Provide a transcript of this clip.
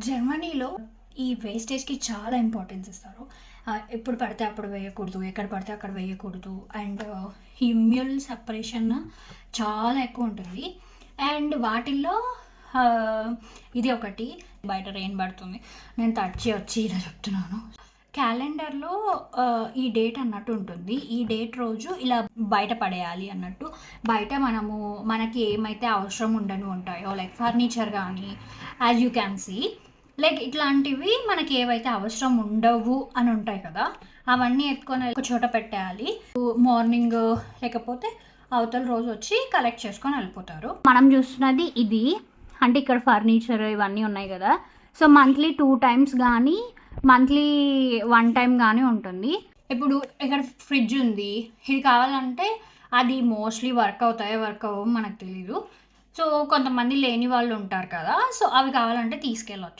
జర్మనీలో ఈ వేస్టేజ్‌కి చాలా ఇంపార్టెన్స్ ఇస్తారు. ఎప్పుడు పడితే అప్పుడు వేయకూడదు. ఎక్కడ పడితే అక్కడ వేయకూడదు. అండ్ ఈ మ్యూల్ సెపరేషన్ చాలా ఎక్కువుంటుంది. అండ్ వాటిల్లో ఇది ఒకటి. బయట రెయిన్ పడుతుంది. నేను తడిచి వచ్చి ఇలా చెప్తున్నాను. క్యాలెండర్‌లో ఈ డేట్ అన్నట్టు ఉంటుంది. ఈ డేట్ రోజు ఇలా బయట పడేయాలి అన్నట్టు. బయట మనకి ఏమైతే అవసరం ఉండనివి ఉంటాయో లైక్ ఫర్నిచర్ గానీ, as you can see like ఇట్లాంటివి మనకి ఏవైతే అవసరం ఉండవు అని ఉంటాయి కదా, అవన్నీ ఎత్తుకొని ఒక చోట పెట్టేయాలి. మార్నింగ్ లేకపోతే అవతల రోజు వచ్చి కలెక్ట్ చేసుకొని వెళ్ళిపోతారు. మనం చూస్తున్నది ఇది. అంటే ఇక్కడ ఫర్నిచర్ ఇవన్నీ ఉన్నాయి కదా. సో మంత్లీ 2 times కానీ మంత్లీ 1 time కానీ ఉంటుంది. ఇప్పుడు ఇక్కడ ఫ్రిడ్జ్ ఉంది. ఇది కావాలంటే అది మోస్ట్లీ వర్క్ అవ్వవు మనకు తెలీదు. సో కొంతమంది లేని వాళ్ళు ఉంటారు కదా, సో అవి కావాలంటే తీసుకెళ్ళొచ్చు.